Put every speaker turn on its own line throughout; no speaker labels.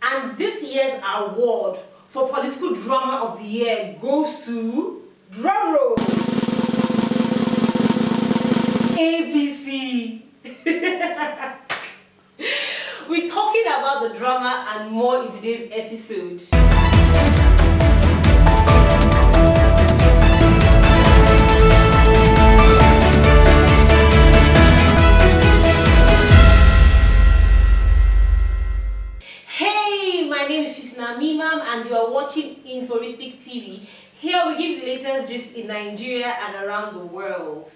And this year's award for political drama of the year goes to, drumroll, APC. We're talking about the drama and more in today's episode. And you are watching Inforistic TV. Here we give the latest gist in Nigeria and around the world.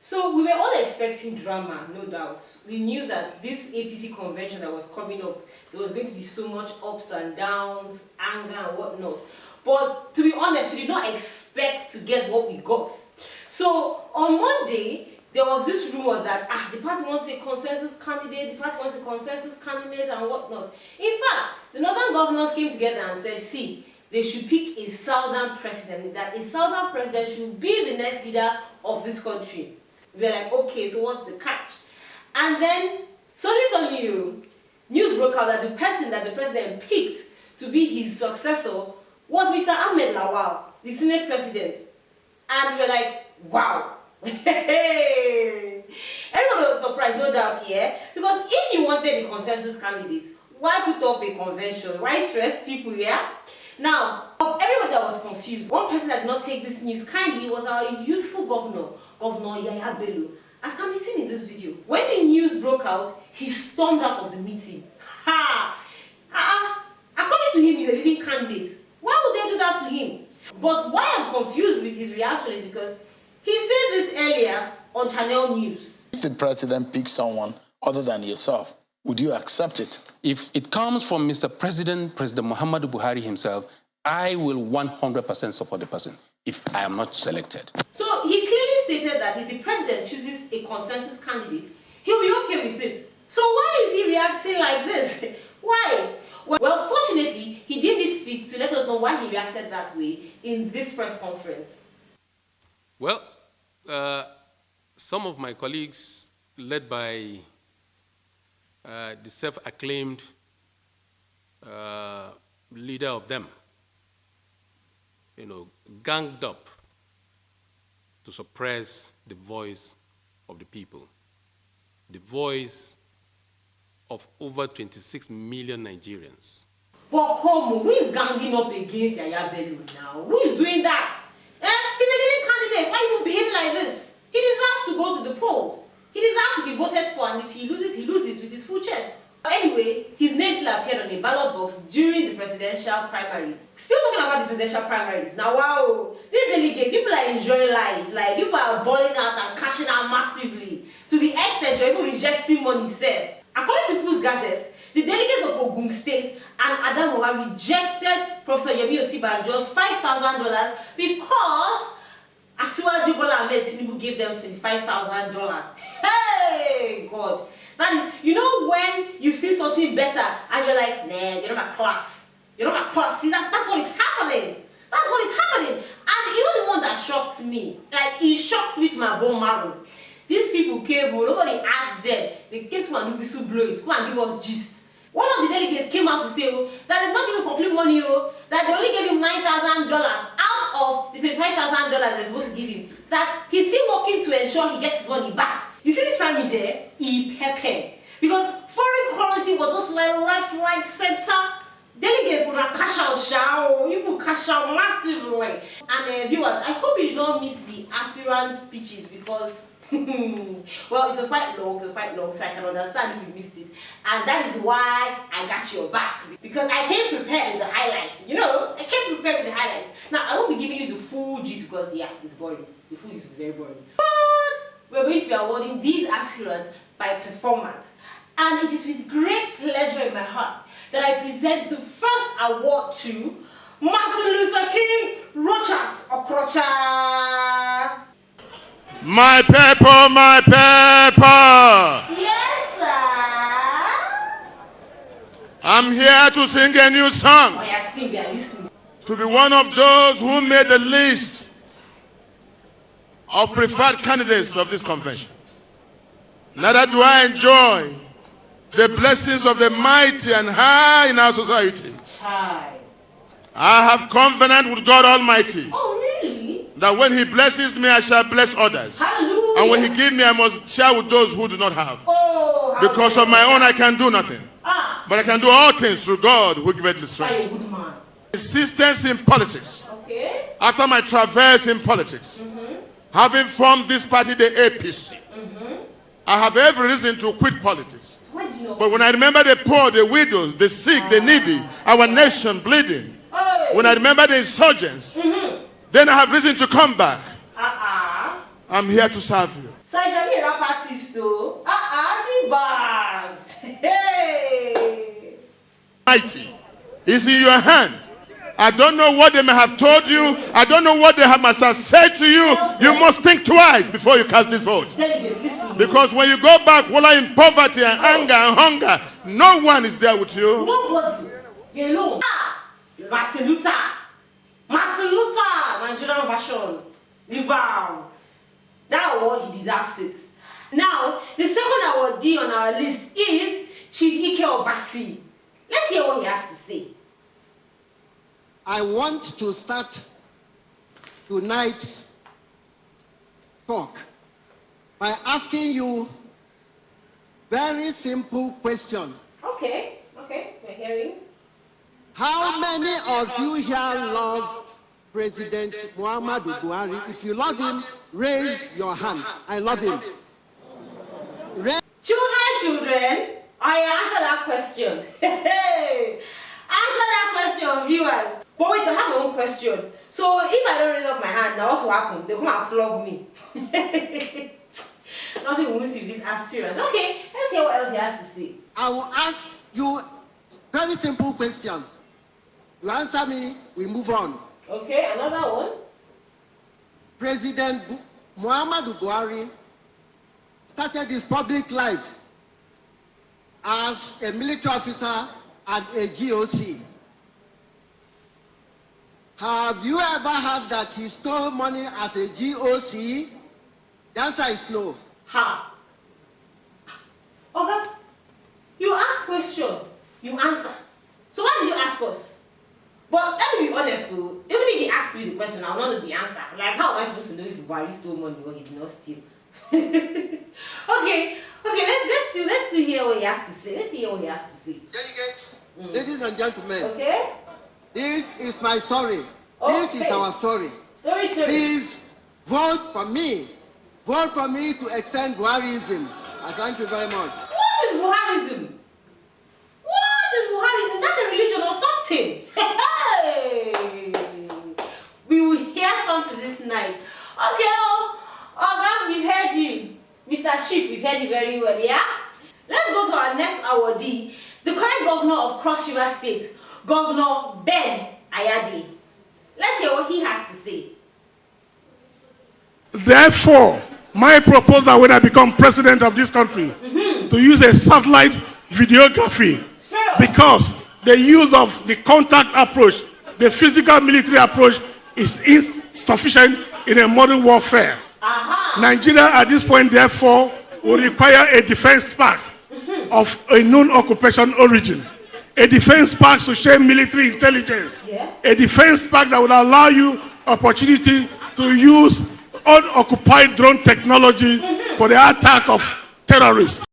So we were all expecting drama, no doubt. We knew that this APC convention that was coming up, there was going to be so much ups and downs, anger and whatnot. But to be honest, we did not expect to get what we got. So on Monday, there was this rumor that the party wants a consensus candidate, and whatnot. In fact, the northern governors came together and said, see, they should pick a southern president, that a southern president should be the next leader of this country. We were like, okay, so what's the catch? And then, suddenly, news broke out that the person that the president picked to be his successor was Mr. Ahmed Lawal, the Senate president. And we were like, wow. Everyone was surprised, no doubt here, because if you wanted a consensus candidate, why put up a convention? Why stress people here? Now, of everybody that was confused, one person that did not take this news kindly was our youthful Governor Yaya Bello. As can be seen in this video, when the news broke out, he stormed out of the meeting. According to him, he's a leading candidate. Why would they do that to him? But why I'm confused with his reaction is because he said this earlier on Channel News.
If the president picks someone other than yourself, would you accept it?
If it comes from Mr. President Muhammadu Buhari himself, I will 100% support the person if I am not selected.
So he clearly stated that if the president chooses a consensus candidate, he'll be okay with it. So why is he reacting like this? Why? Well, fortunately, he deemed it fit to let us know why he reacted that way in this press conference.
Well, some of my colleagues, led by the self-acclaimed leader of them, ganged up to suppress the voice of the people, the voice of over 26 million Nigerians.
But come, who is ganging up against Yaya Bello now? Who is doing that? He's a leading candidate. Why you behave like this? He deserves to go to the polls. He deserves to be voted for, and if he loses with his full chest. Anyway, his name still appeared on a ballot box during the presidential primaries. Still talking about the presidential primaries. Now, wow, these delegates, people are enjoying life. Like, people are balling out and cashing out massively. To the extent you're even rejecting money safe. According to People's Gazette, the delegates of Ogun State and Adamawa rejected Professor Yemi Osibanjo's $5,000 because Asiwaju Bola Ahmed Tinubu gave them $25,000. Hey, God. That is, when you see something better and you're like, nah, you're not my class. You're not my class. See, that's what is happening. That's what is happening. And the one that shocked me, like, it shocked me to my bone marrow. These people came, nobody asked them. They came to my whistle blowing, come and give us gist. One of the delegates came out to say that they not give him complete money, that they only gave him $9,000 out of the $25,000 they're supposed to give him. That he's still working to ensure he gets his money back. You see this primaries there? Pepe. Because foreign currency was just like left, right, center. Delegates would have cash out, people cash out massively. And viewers, I hope you did not miss the aspirant speeches because well, it was quite long, so I can understand if you missed it. And that is why I got your back. Because I came prepared with the highlights. I came prepared with the highlights. Now, I won't be giving you the full gist because, it's boring. The food is very boring. But we're going to be awarding these aspirants by performance. And it is with great pleasure in my heart that I present the first award to Martin Luther King Rochas Okorocha.
My pepper, my pepper.
Yes, sir.
I'm here to sing a new song.
Oh, yeah, sing, we are listening.
To be one of those who made the list of preferred candidates of this convention. Neither do I enjoy the blessings of the mighty and high in our society.
Hi.
I have covenant with God Almighty
Oh, really?
that when He blesses me, I shall bless others.
Hallelujah.
And when He gives me, I must share with those who do not have.
Oh,
Because of my own, I can do nothing.
Ah,
But I can do all things through God who giveth the
by a
strength.
good man.
Persistence in politics.
Okay.
After my traverse in politics, having formed this party, the APC, I have every reason to quit politics.
Why did you know?
But when I remember the poor, the widows, the sick, the needy, our nation bleeding,
Hey.
when I remember the insurgents, then I have reason to come back. I'm here to serve you.
So you're a rap artist too. See bars. Hey.
Mighty is in your hand. I don't know what they may have told you. I don't know what they must have said to you. You must think twice before you cast this vote.
Delegates, listen.
Because when you go back, while in poverty and anger and hunger, no one is there with you.
Nobody. You know. Martin Luther. Nigerian version. Wow. That award, he deserves it. Now, the second awardee on our list is Chief Ikeobasi. Let's hear what he has to say.
I want to start tonight's talk by asking you very simple question.
Okay, we're hearing.
How many of you here love President Muhammadu Buhari? If you love him, raise your hand. I love him.
Children, I answer that question. Answer that question, viewers. But wait, I have my own question. So if I don't raise up my hand, now what will happen? They'll come and flog me. Nothing will miss with this assurance. Okay, let's hear what else he has to say.
I will ask you very simple questions. You answer me, we move on.
Okay, another one.
President Muhammadu Buhari started his public life as a military officer and a GOC. Have you ever heard that he stole money as a GOC? The answer is no.
Ha. Okay. You ask question, you answer. So why did you ask us? But let me be honest though, even if he asked me the question, I will not know the answer. Like, how am I supposed to know if Buhari stole money or he did not steal? Okay, let's see hear what he has to say.
Delegates, ladies and gentlemen,
Okay?
this is my story.
Okay.
This is our story.
Story.
Please vote for me. Vote for me to extend Buharism. I thank you very much.
What is Buharism? Is that a religion or something? Hey! We will hear something this night. Okay, God, we've heard you. Mr. Chief, we've heard you very well, yeah? Let's go to our next awardee, the current governor of Cross River State, Governor Ben Ayade. Let's hear what he has to say.
Therefore, my proposal when I become president of this country, to use a satellite videography, because the use of the contact approach, the physical military approach is insufficient in a modern warfare. Nigeria at this point, therefore, will require a defense pact of a known occupation origin. A defense pact to share military intelligence. A defense pact that will allow you opportunity to use unoccupied drone technology for the attack of terrorists.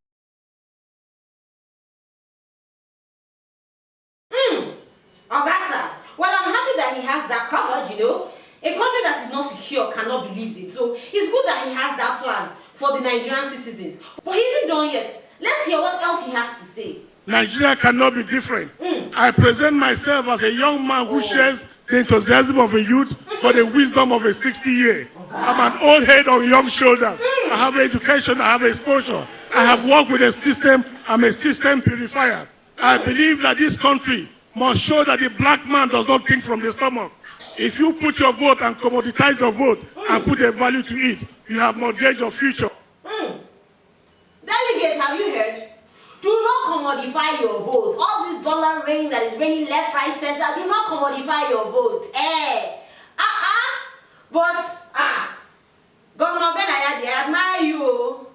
Augasta, well, I'm happy that he has that covered, you know. A country that is not secure cannot be lived in. So it's good that he has that plan for the Nigerian citizens. But he isn't done yet. Let's hear what else he has to say.
Nigeria cannot be different. I present myself as a young man who shares the enthusiasm of a youth, but the wisdom of a 60-year. I'm an old head on young shoulders. I have education, I have exposure. I have worked with a system. I'm a system purifier. I believe that this country must show that the black man does not think from the stomach. If you put your vote and commoditize your vote and put a value to it, you have mortgaged your future.
Delegates, have you heard? Do not commodify your vote. All this dollar rain that is raining left, right, center, do not commodify your vote. But, Governor Ben Ayade, I admire you.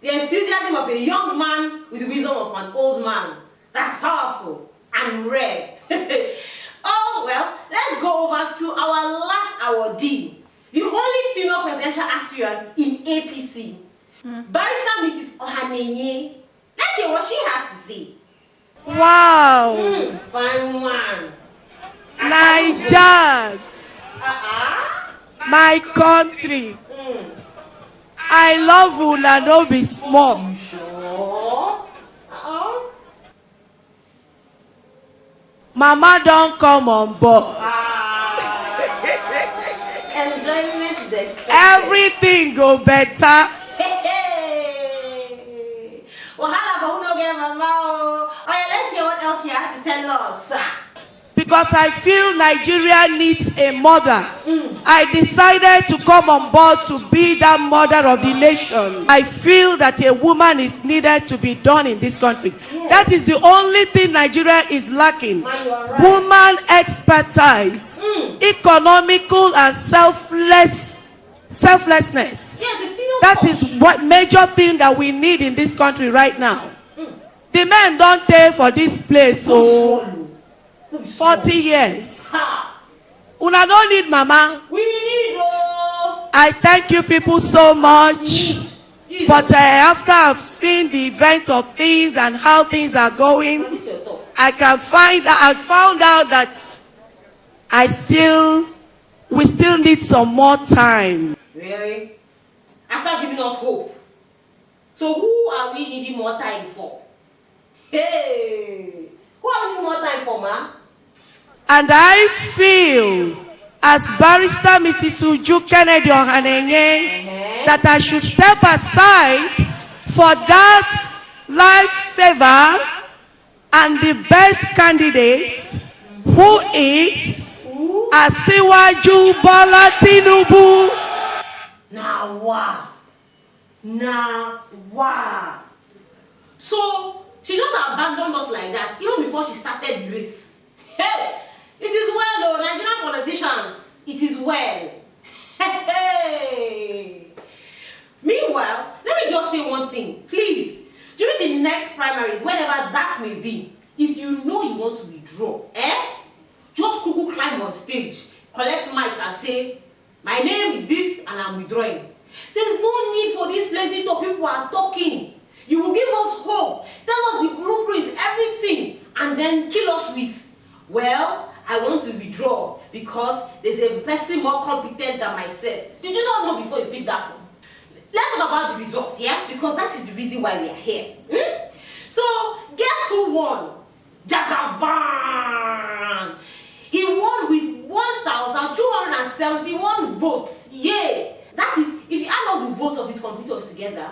The enthusiasm of a young man with the wisdom of an old man. That's powerful and rare. Oh, well, let's go over to our last awardee, the only female presidential aspirant in APC, Barrister Mrs. Ohanenye. Let's hear what she has to say.
Wow!
Fine one.
Nigerians, my country. I love una no be small.
Sure.
Mama don't come on board.
Enjoyment is expected.
Everything go better.
Hey. Wahala for who no get mama. Oh yeah, let's hear what else she has to tell us.
Because I feel Nigeria needs a mother. I decided to come on board to be that mother of the nation. I feel that a woman is needed to be done in this country. That is the only thing Nigeria is lacking.
Right.
Woman expertise, economical and selflessness.
Yes,
That is what major thing that we need in this country right now. The men don't pay for this place, so 40 years. Una don't need mama.
We need
I thank you people so much. But after I've seen the event of things and how things are going, I found out that we still need some more time.
Really? After giving us hope. So who are we needing more time for? Hey! Who are we needing more time for, ma?
And I feel, as Barrister Mrs. Uju Kennedy Ohanenye, that I should step aside for that lifesaver and the best candidate, who is Asiwaju Bola Tinubu.
Now, wow. So, she just abandoned us like that, even before she started the race. Hey! It is well, though, Nigerian politicians. It is well. Hey! Meanwhile, let me just say one thing. Please, during the next primaries, whenever that may be, if you know you want to withdraw, just cuckoo climb on stage, collect mic and say, my name is this and I'm withdrawing. There's no need for this plenty of people are talking. You will give us hope, tell us the blueprints, everything, and then kill us with, well, I want to withdraw because there's a person more competent than myself. Did you not know before you picked that phone? Let's talk about the results, yeah? Because that is the reason why we are here. So, guess who won? Jagaban! He won with 1,271 votes. Yeah! That is, if you add all the votes of his competitors together,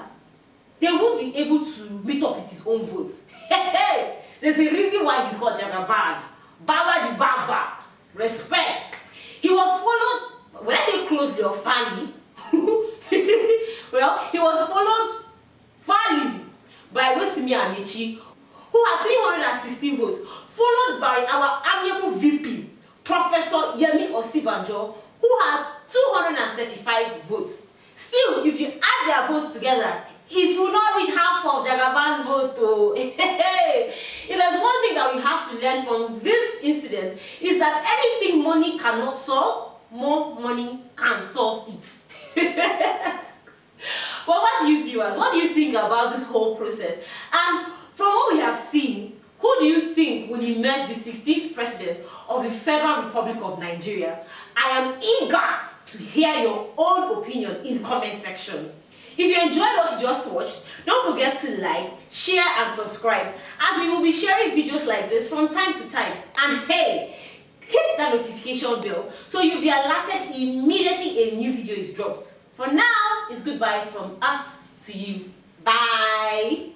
they won't be able to meet up with his own votes. There's a reason why he's called Jagaban. Baba the Baba. Respect. He was followed, when I say closely or fairly, well, he was followed fairly by Rotimi Amici, who had 316 votes, followed by our amiable VP, Professor Yemi Osibanjo, who had 235 votes. Still, if you add their votes together, it will not reach half of Jagaban's vote. Oh. If there's one thing that we have to learn from this incident, is that anything money cannot solve, more money can solve it. Well, what do you viewers, what do you think about this whole process? And from what we have seen, who do you think will emerge the 16th president of the Federal Republic of Nigeria? I am eager to hear your own opinion in the comment section. If you enjoyed what you just watched, don't forget to like, share and subscribe, as we will be sharing videos like this from time to time. And hey, hit that notification bell so you'll be alerted immediately a new video is dropped. For now, it's goodbye from us to you. Bye.